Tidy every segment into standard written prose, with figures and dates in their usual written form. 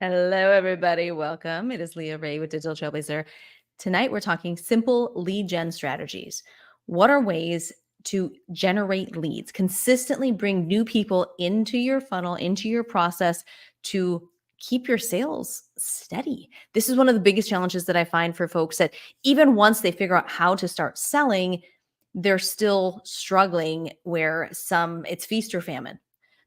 Hello, everybody. Welcome. It is Leah Ray with Digital Trailblazer. Tonight, we're talking simple lead gen strategies. What are ways to generate leads, consistently bring new people into your funnel, into your process to keep your sales steady? This is one of the biggest challenges that I find for folks that even once they figure out how to start selling, they're still struggling where it's feast or famine.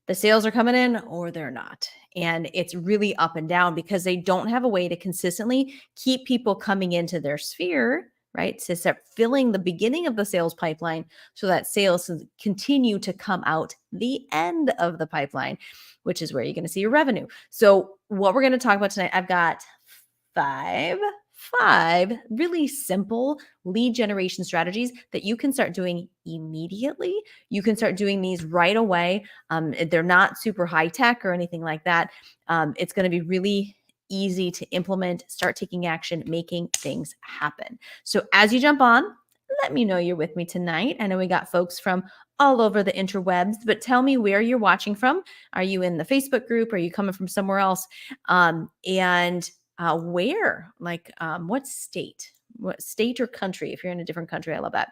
The sales are coming in or they're not. And it's really up and down because they don't have a way to consistently keep people coming into their sphere, right? To start filling the beginning of the sales pipeline so that sales continue to come out the end of the pipeline, which is where you're going to see your revenue. So, what we're going to talk about tonight, I've got five really simple lead generation strategies that you can start doing immediately. You can start doing these right away. They're not super high tech or anything like that. It's going to be really easy to implement, start taking action, making things happen. So as you jump on, let me know you're with me tonight. I know we got folks from all over the interwebs, but tell me where you're watching from. Are you in the Facebook group? Are you coming from somewhere else? And where, what state or country? If you're in a different country, I love that.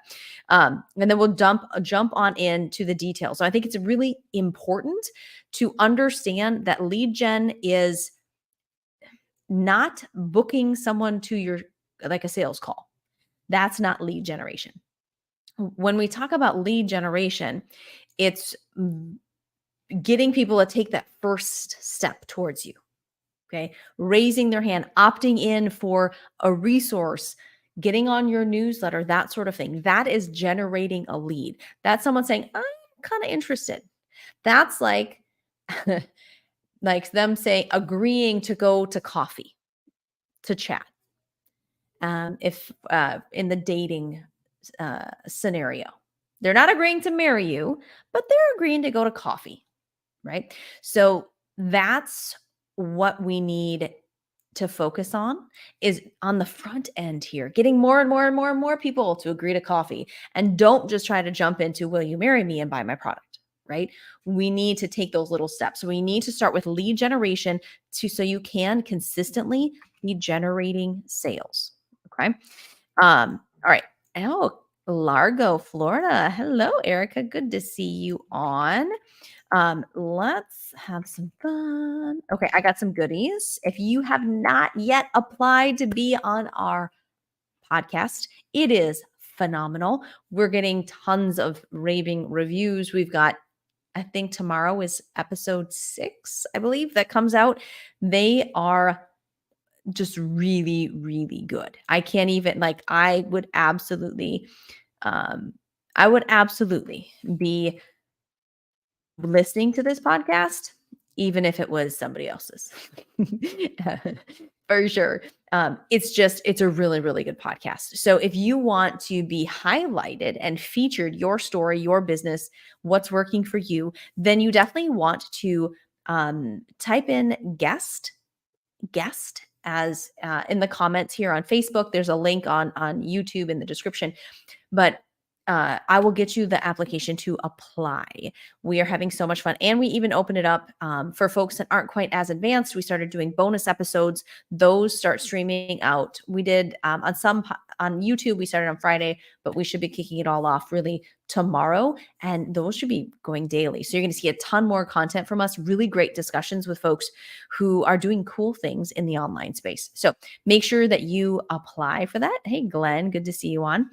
And then we'll jump on into the details. So I think it's really important to understand that lead gen is not booking someone to your, like a sales call. That's not lead generation. When we talk about lead generation, it's getting people to take that first step towards you. Okay. Raising their hand, opting in for a resource, getting on your newsletter, that sort of thing. That is generating a lead. That's someone saying, I'm kind of interested. That's like, like them saying, agreeing to go to coffee, to chat. If in the dating scenario, they're not agreeing to marry you, but they're agreeing to go to coffee, right? So that's what we need to focus on, is on the front end here, getting more and more and more and more people to agree to coffee. And don't just try to jump into, will you marry me and buy my product, right? We need to take those little steps. We need to start with lead generation so you can consistently be generating sales. Okay. All right. Oh, Largo, Florida. Hello, Erica. Good to see you on. Let's have some fun. Okay, I got some goodies. If you have not yet applied to be on our podcast, it is phenomenal. We're getting tons of raving reviews. We've got, I think tomorrow is episode 6, I believe, that comes out. They are just really, really good. I can't even, I would absolutely be listening to this podcast, even if it was somebody else's. For sure. It's a really, really good podcast. So if you want to be highlighted and featured, your story, your business, what's working for you, then you definitely want to type in guest as in the comments here on Facebook. There's a link on YouTube in the description, but I will get you the application to apply. We are having so much fun. And we even open it up for folks that aren't quite as advanced. We started doing bonus episodes. Those start streaming out. We did on YouTube, we started on Friday, but we should be kicking it all off really tomorrow. And those should be going daily. So you're going to see a ton more content from us, really great discussions with folks who are doing cool things in the online space. So make sure that you apply for that. Hey, Glenn, good to see you on.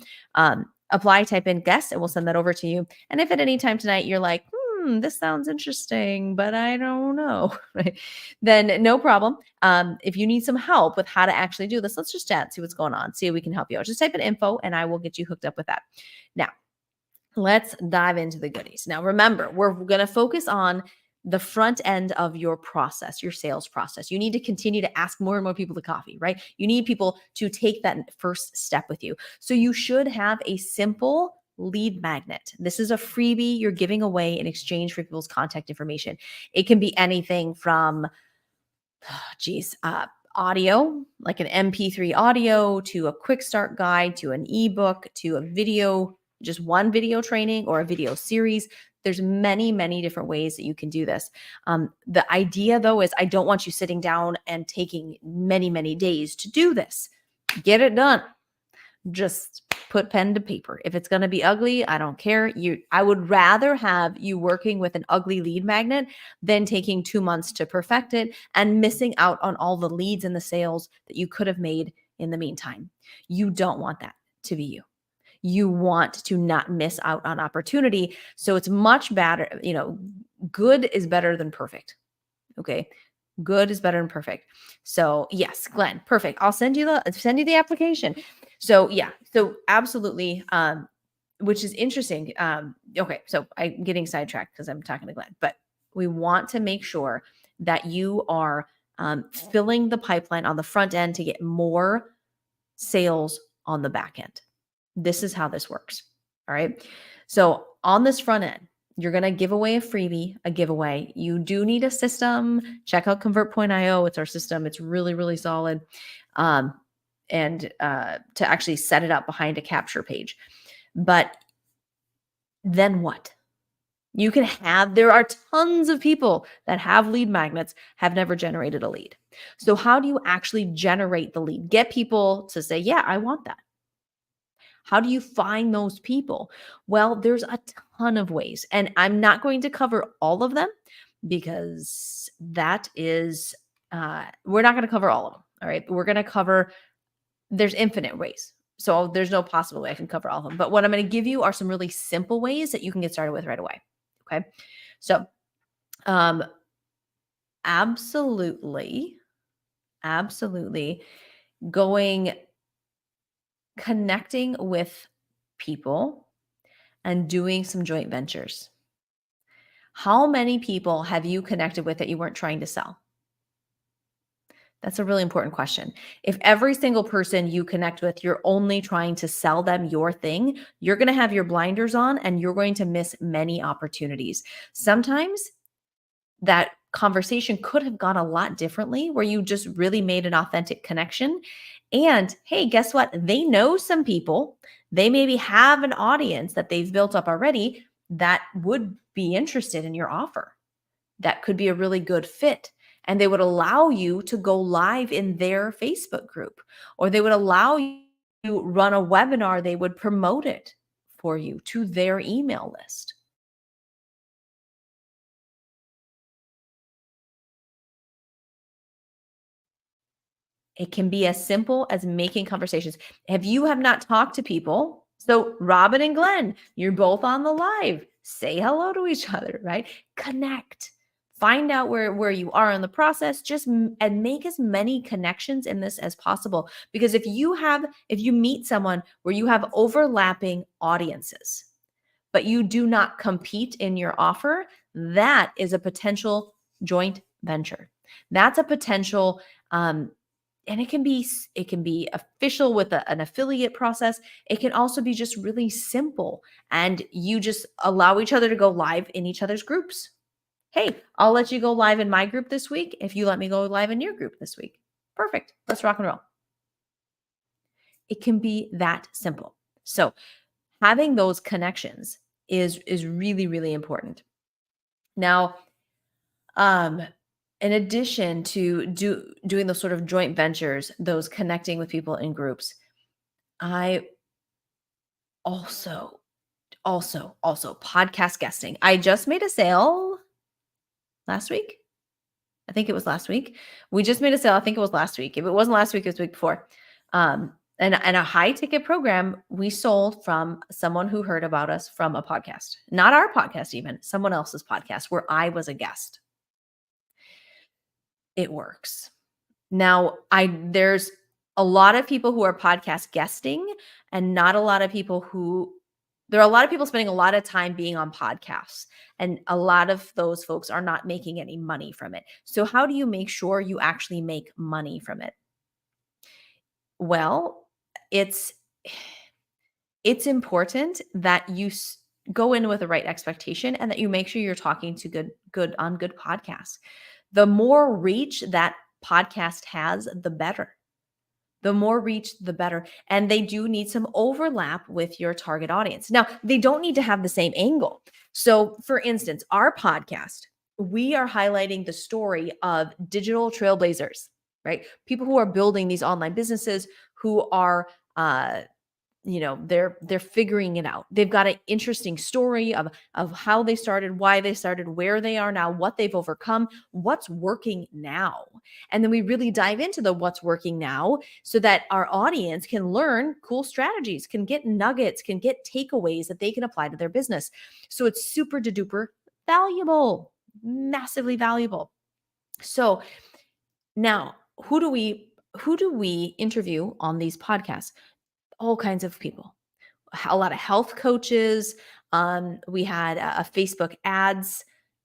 Apply, type in guest, and we'll send that over to you. And if at any time tonight you're like, this sounds interesting, but I don't know, right? Then no problem. If you need some help with how to actually do this, let's just chat, see what's going on, see if we can help you out. Just type in info and I will get you hooked up with that. Now, let's dive into the goodies. Now, remember, we're going to focus on the front end of your process, your sales process. You need to continue to ask more and more people to coffee, right? You need people to take that first step with you. So you should have a simple lead magnet. This is a freebie you're giving away in exchange for people's contact information. It can be anything from, audio, like an MP3 audio, to a quick start guide, to an ebook, to a video just one video training or a video series. There's many, many different ways that you can do this. The idea though is I don't want you sitting down and taking many, many days to do this. Get it done. Just put pen to paper. If it's going to be ugly, I don't care. I would rather have you working with an ugly lead magnet than taking 2 months to perfect it and missing out on all the leads and the sales that you could have made in the meantime. You don't want that to be you. You want to not miss out on opportunity. So it's much better, good is better than perfect. Okay. Good is better than perfect. So yes, Glenn, perfect. I'll send you the application. So yeah, so absolutely, which is interesting. Okay, so I'm getting sidetracked because I'm talking to Glenn, but we want to make sure that you are filling the pipeline on the front end to get more sales on the back end. This is how this works. All right. So on this front end, you're going to give away a freebie, a giveaway. You do need a system. Check out ConvertPoint.io. It's our system. It's really, really solid. And to actually set it up behind a capture page. But then what? There are tons of people that have lead magnets, have never generated a lead. So how do you actually generate the lead? Get people to say, yeah, I want that. How do you find those people? Well, there's a ton of ways, and I'm not going to cover all of them because we're not going to cover all of them. All right. We're going to cover, there's infinite ways. So there's no possible way I can cover all of them. But what I'm going to give you are some really simple ways that you can get started with right away. Okay. So, absolutely connecting with people and doing some joint ventures. How many people have you connected with that you weren't trying to sell? That's a really important question. If every single person you connect with, you're only trying to sell them your thing, you're going to have your blinders on and you're going to miss many opportunities. Sometimes that conversation could have gone a lot differently where you just really made an authentic connection. And hey, guess what? They know some people. They maybe have an audience that they've built up already that would be interested in your offer. That could be a really good fit. And they would allow you to go live in their Facebook group, or they would allow you to run a webinar. They would promote it for you to their email list. It can be as simple as making conversations. If you have not talked to people, so Robin and Glenn, you're both on the live. Say hello to each other, right? Connect. Find out where you are in the process. And make as many connections in this as possible. Because if you meet someone where you have overlapping audiences, but you do not compete in your offer, that is a potential joint venture. That's a potential and it can be official with an affiliate process. It can also be just really simple, and you just allow each other to go live in each other's groups. Hey, I'll let you go live in my group this week if you let me go live in your group this week. Perfect. Let's rock and roll. It can be that simple. So having those connections is really, really important. Now, in addition to doing those sort of joint ventures, those connecting with people in groups, I also podcast guesting. I just made a sale last week. I think it was last week. We just made a sale. I think it was last week. If it wasn't last week, it was the week before. And a high ticket program we sold from someone who heard about us from a podcast, not our podcast, even someone else's podcast where I was a guest. It works. Now, there's a lot of people who are podcast guesting and not a lot of people there are a lot of people spending a lot of time being on podcasts, and a lot of those folks are not making any money from it. So how do you make sure you actually make money from it? Well, it's important that you go in with the right expectation and that you make sure you're talking to good podcasts. The more reach that podcast has, the better. The more reach, the better. And they do need some overlap with your target audience. Now, they don't need to have the same angle. So, for instance, our podcast, we are highlighting the story of digital trailblazers, right? People who are building these online businesses, who are they're figuring it out. They've got an interesting story of how they started, why they started, where they are now, what they've overcome, what's working now. And then we really dive into the what's working now so that our audience can learn cool strategies, can get nuggets, can get takeaways that they can apply to their business. So it's super duper valuable, massively valuable. So now, who do we interview on these podcasts? All kinds of people, a lot of health coaches. We had a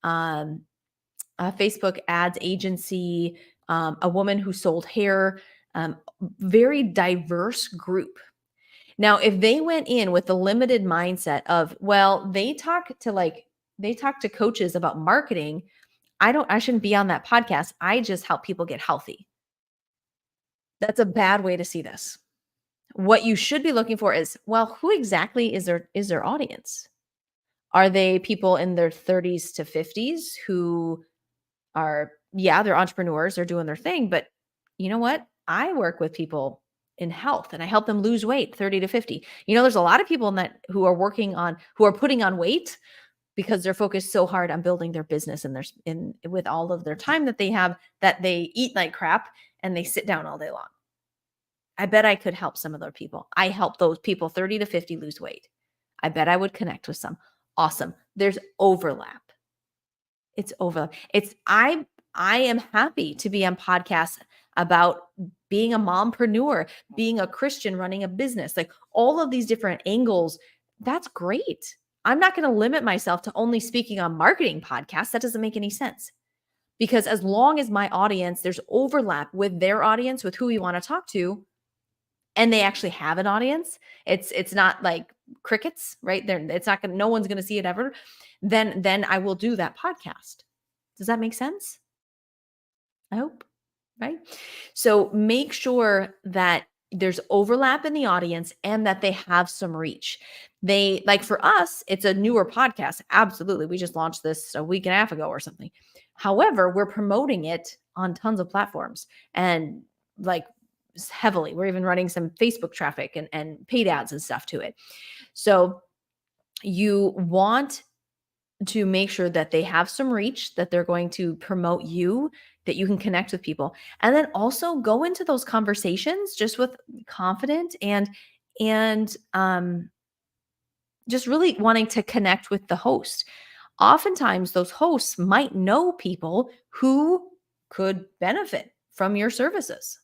um, Facebook ads agency, a woman who sold hair, very diverse group. Now, if they went in with the limited mindset of, well, they talk to coaches about marketing, I shouldn't be on that podcast. I just help people get healthy. That's a bad way to see this. What you should be looking for is, well, who exactly is their audience? Are they people in their 30s to 50s who are, yeah, they're entrepreneurs, they're doing their thing, but you know what? I work with people in health and I help them lose weight 30 to 50. There's a lot of people in that who are putting on weight because they're focused so hard on building their business and with all of their time that they have, that they eat like crap and they sit down all day long. I bet I could help some of those people. I help those people 30 to 50 lose weight. I bet I would connect with some. Awesome. There's overlap. It's overlap. I am happy to be on podcasts about being a mompreneur, being a Christian running a business, like all of these different angles. That's great. I'm not going to limit myself to only speaking on marketing podcasts. That doesn't make any sense. Because as long as my audience, there's overlap with their audience, with who we want to talk to, and they actually have an audience, it's not like crickets, right? No one's going to see it ever. Then I will do that podcast. Does that make sense? I hope, right? So make sure that there's overlap in the audience and that they have some reach. Like for us, it's a newer podcast. Absolutely. We just launched this a week and a half ago or something. However, we're promoting it on tons of platforms and like heavily. We're even running some Facebook traffic and paid ads and stuff to it. So you want to make sure that they have some reach, that they're going to promote you, that you can connect with people. And then also go into those conversations just with confident and just really wanting to connect with the host. Oftentimes those hosts might know people who could benefit from your services.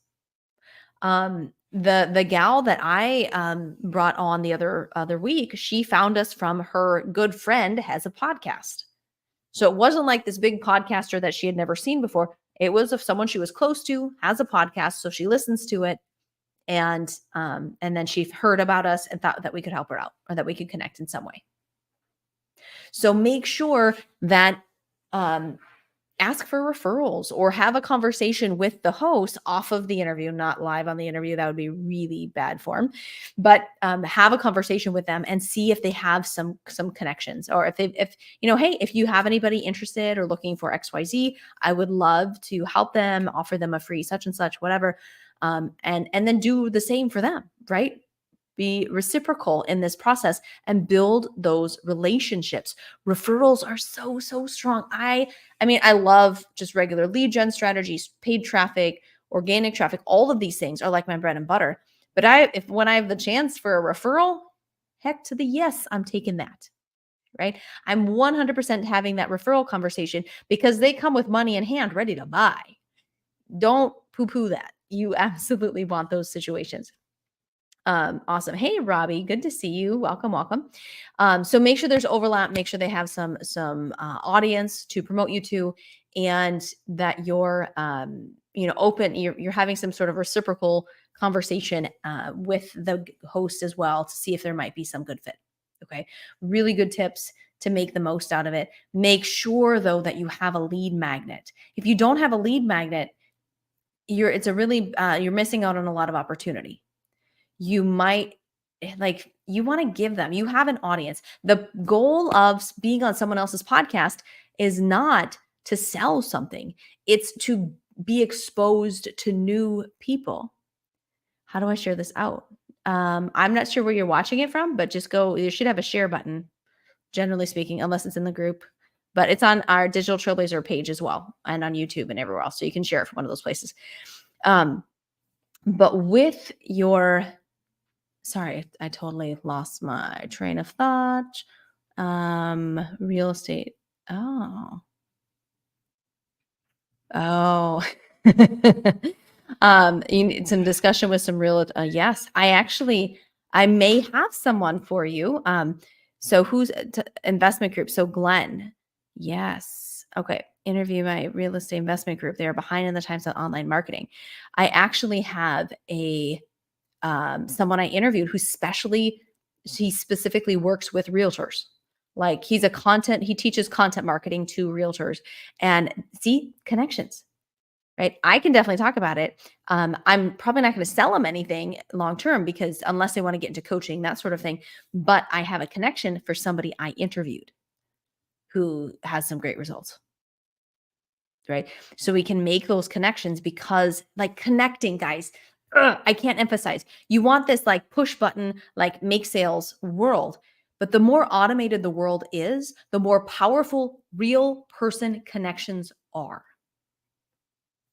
The gal that I brought on the other week, she found us from her good friend has a podcast. So it wasn't like this big podcaster that she had never seen before. It was of someone she was close to, has a podcast, so she listens to it, and then she heard about us and thought that we could help her out or that we could connect in some way. So make sure that ask for referrals or have a conversation with the host off of the interview, not live on the interview. That would be really bad form. But have a conversation with them and see if they have some connections, or if hey, if you have anybody interested or looking for XYZ, I would love to help them, offer them a free such and such, whatever. And then do the same for them, right? Be reciprocal in this process and build those relationships. Referrals are so strong. I mean, I love just regular lead gen strategies, paid traffic, organic traffic. All of these things are like my bread and butter. But when I have the chance for a referral, heck to the yes, I'm taking that. Right? I'm 100% having that referral conversation because they come with money in hand ready to buy. Don't poo-poo that. You absolutely want those situations. Awesome. Hey, Robbie, good to see you. Welcome. So make sure there's overlap. Make sure they have some audience to promote you to, and that you're open. You're having some sort of reciprocal conversation with the host as well to see if there might be some good fit. Okay, really good tips to make the most out of it. Make sure though that you have a lead magnet. If you don't have a lead magnet, it's a really you're missing out on a lot of opportunity. You might like you want to give them. You have an audience. The goal of being on someone else's podcast is not to sell something. It's to be exposed to new people. How do I share this out? I'm not sure where you're watching it from, but just go. You should have a share button, generally speaking, unless it's in the group. But it's on our Digital Trailblazer page as well, and on YouTube and everywhere else. So you can share it from one of those places. But with your, sorry, I totally lost my train of thought. Real estate. Oh. Oh. You need some discussion with some real, yes, I may have someone for you. So who's investment group? So Glenn, yes. Okay. Interview my real estate investment group. They are behind in the times on online marketing. I actually have someone I interviewed he specifically works with realtors. Like he teaches content marketing to realtors and see connections, right? I can definitely talk about it. I'm probably not going to sell them anything long term because unless they want to get into coaching, that sort of thing. But I have a connection for somebody I interviewed who has some great results, right? So we can make those connections because like connecting, guys, I can't emphasize. You want this like push button, like make sales world. But the more automated the world is, the more powerful real person connections are.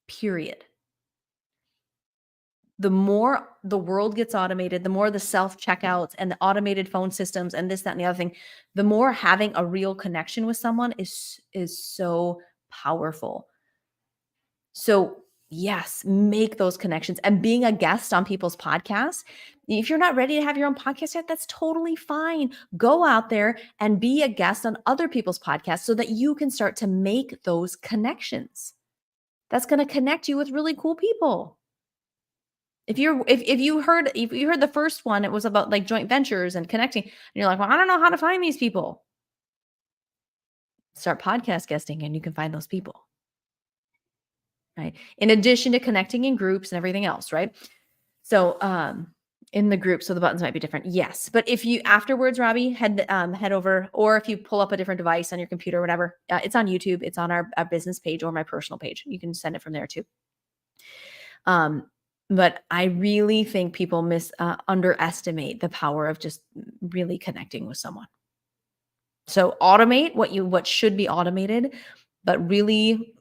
Period. The more the world gets automated, the more the self checkouts and the automated phone systems and this, that, and the other thing, the more having a real connection with someone is so powerful. So yes, make those connections and being a guest on people's podcasts. If you're not ready to have your own podcast yet, that's totally fine. Go out there and be a guest on other people's podcasts so that you can start to make those connections. That's going to connect you with really cool people. If you heard the first one, it was about like joint ventures and connecting, and you're like, well, I don't know how to find these people. Start podcast guesting and you can find those people. Right. In addition to connecting in groups and everything else, right? So in the group, so the buttons might be different. Yes. But if you afterwards, Robbie, head over, or if you pull up a different device on your computer or whatever, it's on YouTube, it's on our business page or my personal page. You can send it from there too. But I really think people underestimate the power of just really connecting with someone. So automate what should be automated, but really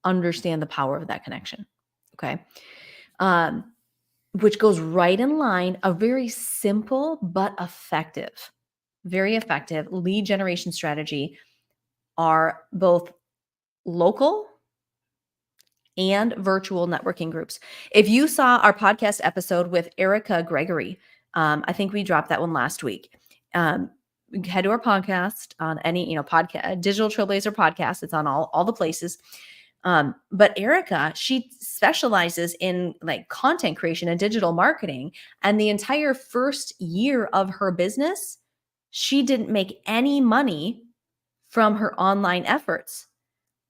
understand the power of that connection. Okay. Which goes right in line, a very simple but very effective lead generation strategy are both local and virtual networking groups. If you saw our podcast episode with Erica Gregory, I think we dropped that one last week. Head to our podcast on any, podcast, Digital Trailblazer podcast. It's on all the places. But Erica, she specializes in like content creation and digital marketing. And the entire first year of her business, she didn't make any money from her online efforts.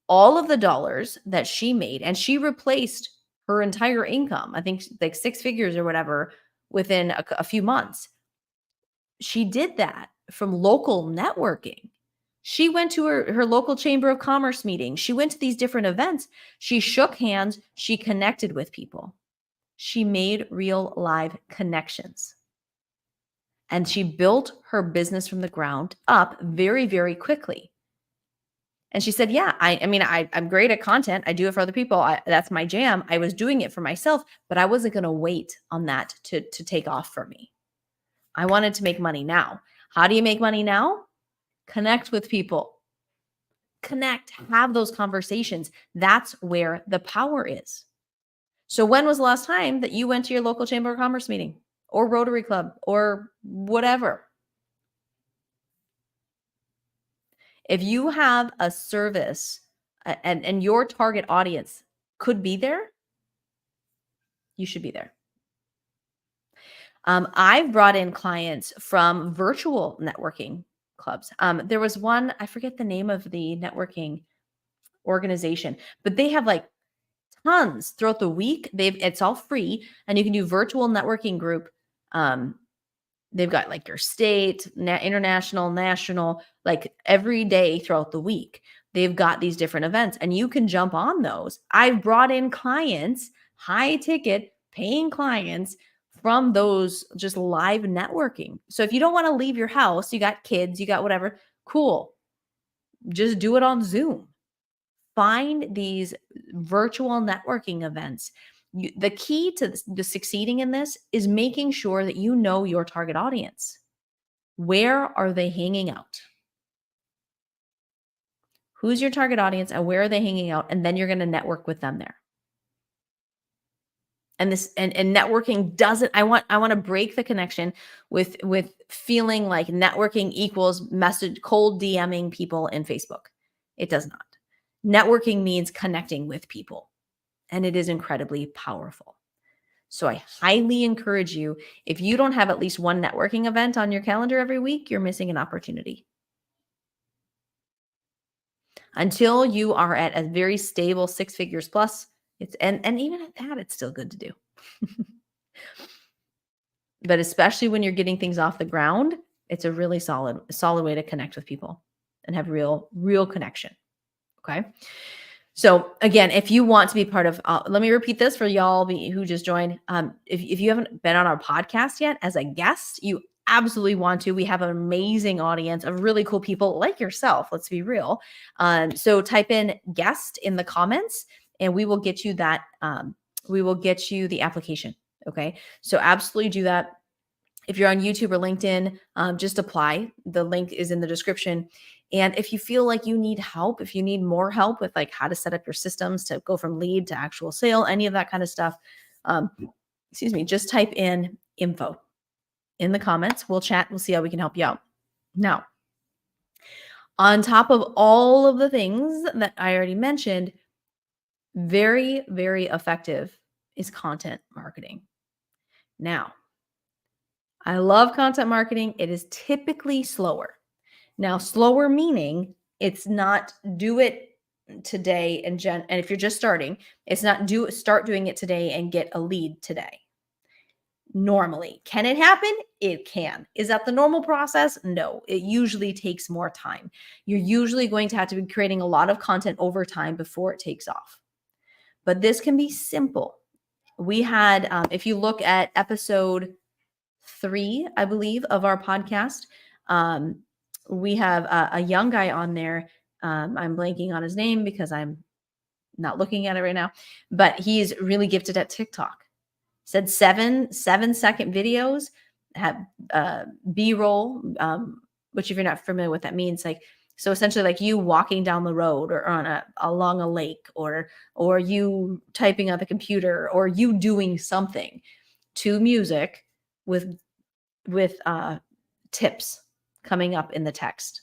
All of the dollars that she made, and she replaced her entire income, I think like 6 figures or whatever, within a few months. She did that from local networking. She went to her local chamber of commerce meeting. She went to these different events. She shook hands. She connected with people. She made real live connections. And she built her business from the ground up very, very quickly. And she said, yeah, I'm great at content. I do it for other people. That's my jam. I was doing it for myself, but I wasn't going to wait on that to take off for me. I wanted to make money now. How do you make money now? Connect with people. Connect, have those conversations. That's where the power is. So when was the last time that you went to your local chamber of commerce meeting or Rotary Club or whatever? If you have a service and your target audience could be there, you should be there. I've brought in clients from virtual networking clubs. There was one, I forget the name of the networking organization, but they have like tons throughout the week. It's all free, and you can do virtual networking group. They've got like your state, international, national, like every day throughout the week. They've got these different events and you can jump on those. I've brought in clients, high ticket paying clients from those just live networking. So if you don't want to leave your house, you got kids, you got whatever, cool. Just do it on Zoom. Find these virtual networking events. The key to the succeeding in this is making sure that you know your target audience. Where are they hanging out? Who's your target audience and where are they hanging out? And then you're going to network with them there. And this and networking doesn't, I want to break the connection with feeling like networking equals message cold DMing people in Facebook. It does not. Networking means connecting with people, and it is incredibly powerful. So I highly encourage you, if you don't have at least one networking event on your calendar every week, you're missing an opportunity. Until you are at a very stable 6 figures plus, it's and even at that, it's still good to do. But especially when you're getting things off the ground, it's a really solid way to connect with people and have real connection. Okay. So again, if you want to be part of, let me repeat this for y'all who just joined. If you haven't been on our podcast yet as a guest, you absolutely want to. We have an amazing audience of really cool people like yourself. Let's be real. So type in guest in the comments and we will get you that. We will get you the application. Okay. So absolutely do that. If you're on YouTube or LinkedIn, just apply. The link is in the description. And if you feel like you need help, if you need more help with like how to set up your systems to go from lead to actual sale, any of that kind of stuff, just type in info in the comments. We'll chat. We'll see how we can help you out. Now, on top of all of the things that I already mentioned, very, very effective is content marketing. Now, I love content marketing. It is typically slower. Now, slower meaning it's not do it today and if you're just starting, it's not start doing it today and get a lead today. Normally, can it happen? It can. Is that the normal process? No, it usually takes more time. You're usually going to have to be creating a lot of content over time before it takes off. But this can be simple. We had, if you look at episode 3, I believe, of our podcast, we have a young guy on there. I'm blanking on his name because I'm not looking at it right now, but he's really gifted at TikTok. Said 7-second videos have B-roll, which if you're not familiar with that means, like, so essentially like you walking down the road or along a lake or you typing on the computer or you doing something to music with tips coming up in the text.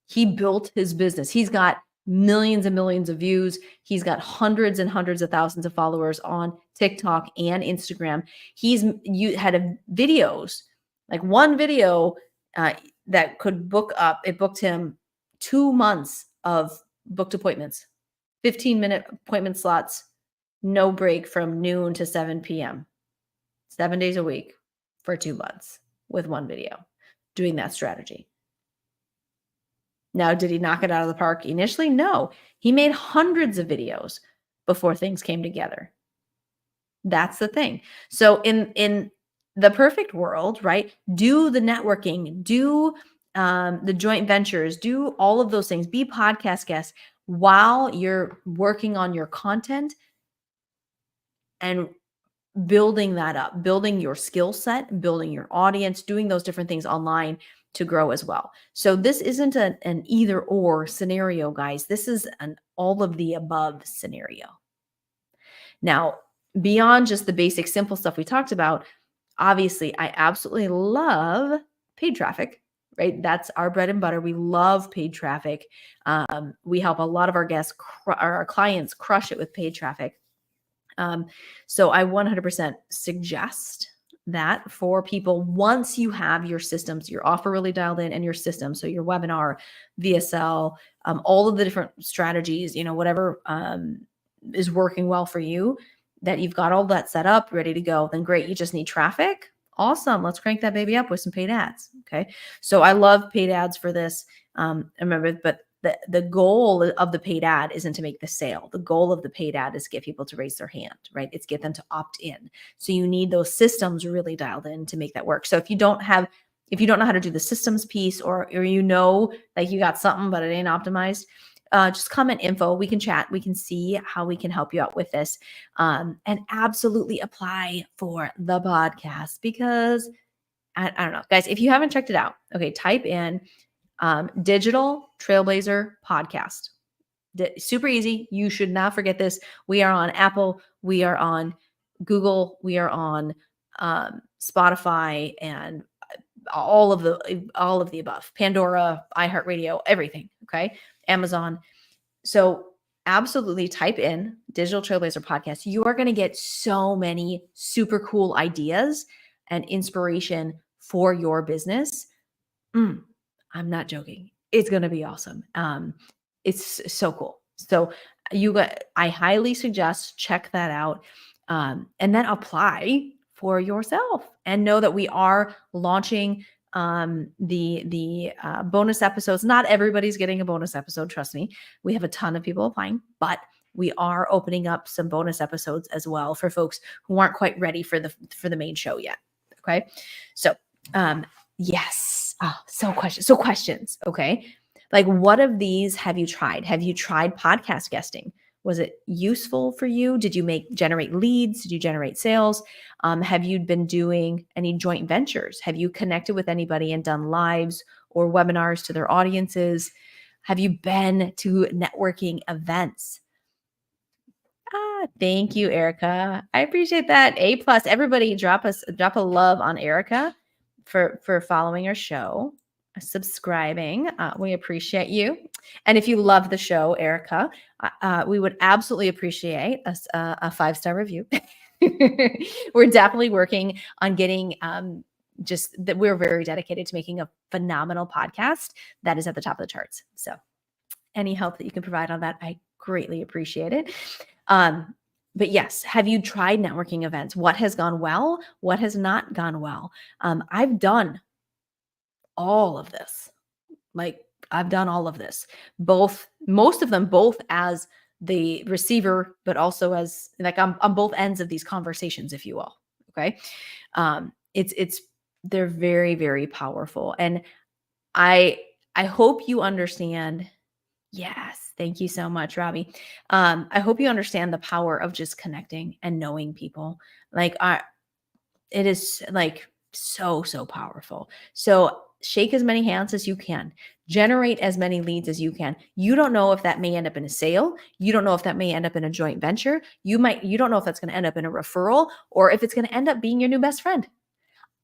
He built his business. He's got millions and millions of views. He's got hundreds and hundreds of thousands of followers on TikTok and Instagram. You had videos, like one video that could book up. It booked him 2 months of booked appointments, 15-minute appointment slots, no break from noon to 7 p.m., 7 days a week for 2 months with one video doing that strategy. Now, did he knock it out of the park initially? No, he made hundreds of videos before things came together. That's the thing. So in the perfect world, right? Do the networking, do the joint ventures, do all of those things, be podcast guests while you're working on your content and building that up, building your skill set, building your audience, doing those different things online to grow as well. So this isn't an either or scenario, guys. This is an all of the above scenario. Now, beyond just the basic simple stuff we talked about, obviously, I absolutely love paid traffic, right? That's our bread and butter. We love paid traffic. We help a lot of our guests, our clients crush it with paid traffic. So I 100% suggest that for people, once you have your systems, your offer really dialed in and your system, so your webinar, VSL, all of the different strategies, whatever is working well for you, that you've got all that set up, ready to go, then great. You just need traffic. Awesome. Let's crank that baby up with some paid ads. Okay. So I love paid ads for this. Remember, but the goal of the paid ad isn't to make the sale. The goal of the paid ad is to get people to raise their hand, right? It's get them to opt in. So you need those systems really dialed in to make that work. So if you don't know how to do the systems piece, or like you got something but it ain't optimized, just comment info. We can chat. We can see how we can help you out with this, and absolutely apply for the podcast, because I don't know, guys, if you haven't checked it out, okay, type in Digital Trailblazer Podcast. Super easy. You should not forget this. We are on Apple. We are on Google. We are on Spotify, and all of the above. Pandora, iHeartRadio, everything. Okay. Amazon. So absolutely type in Digital Trailblazer Podcast. You are going to get so many super cool ideas and inspiration for your business. I'm not joking. It's going to be awesome. It's so cool. So I highly suggest check that out, and then apply for yourself, and know that we are launching the bonus episodes. Not everybody's getting a bonus episode. Trust me. We have a ton of people applying, but we are opening up some bonus episodes as well for folks who aren't quite ready for the main show yet. Okay. So, yes. So questions. Okay. Like, what of these have you tried? Have you tried podcast guesting? Was it useful for you? Did you generate leads? Did you generate sales? Have you been doing any joint ventures? Have you connected with anybody and done lives or webinars to their audiences? Have you been to networking events? Thank you, Erica. I appreciate that. A+. Everybody drop a love on Erica for following our show, subscribing. We appreciate you. And if you love the show, Erica, we would absolutely appreciate a 5-star review. We're definitely working on getting just that. We're very dedicated to making a phenomenal podcast that is at the top of the charts. So any help that you can provide on that, I greatly appreciate it. But yes, have you tried networking events? What has gone well? What has not gone well? I've done all of this. Like, I've done all of this, most of them, both as the receiver, but also as, like, I'm on both ends of these conversations, if you will. Okay. They're very, very powerful. And I hope you understand. Yes. Thank you so much, Robbie. I hope you understand the power of just connecting and knowing people. Like, it is like so powerful. So shake as many hands as you can, generate as many leads as you can. You don't know if that may end up in a sale. You don't know if that may end up in a joint venture. You don't know if that's going to end up in a referral, or if it's going to end up being your new best friend.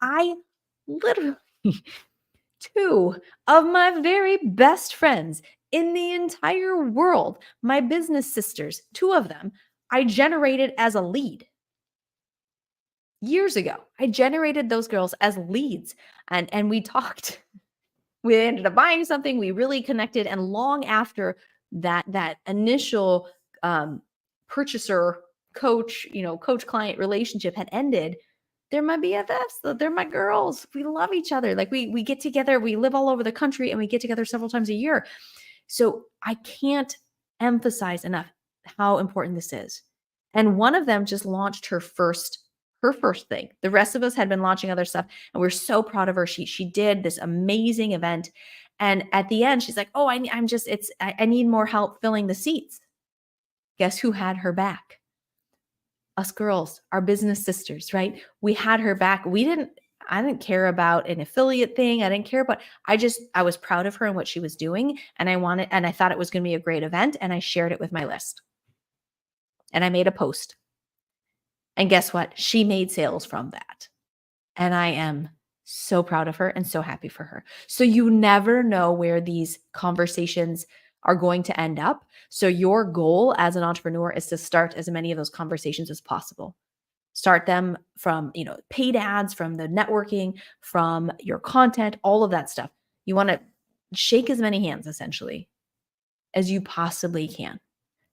I literally, 2 of my very best friends in the entire world, my business sisters, 2 of them, I generated as a lead. Years ago, I generated those girls as leads, and we talked. We ended up buying something. We really connected, and long after that initial purchaser coach client relationship had ended, they're my BFFs. They're my girls. We love each other. Like, we get together. We live all over the country, and we get together several times a year. So I can't emphasize enough how important this is. And one of them just launched her first thing. The rest of us had been launching other stuff, and we're so proud of her. She did this amazing event, and at the end, she's like, "Oh, I need more help filling the seats." Guess who had her back? Us girls, our business sisters, right? We had her back. I didn't care about an affiliate thing. I didn't care about, I was proud of her and what she was doing. And I thought it was going to be a great event. And I shared it with my list. And I made a post. And guess what? She made sales from that. And I am so proud of her and so happy for her. So you never know where these conversations are going to end up. So your goal as an entrepreneur is to start as many of those conversations as possible. Start them from, paid ads, from the networking, from your content, all of that stuff. You want to shake as many hands, essentially, as you possibly can.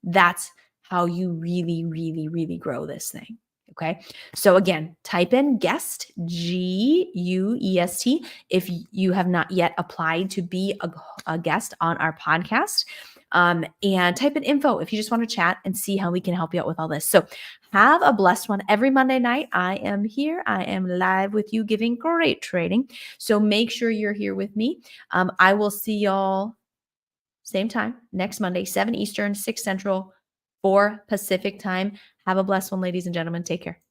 That's how you really, really, really grow this thing. Okay. So again, type in guest, GUEST, if you have not yet applied to be a guest on our podcast. And type in info if you just want to chat and see how we can help you out with all this. So have a blessed one. Every Monday night, I am here. I am live with you giving great trading. So make sure you're here with me. I will see y'all same time next Monday, 7 Eastern, 6 Central, 4 Pacific time. Have a blessed one, ladies and gentlemen. Take care.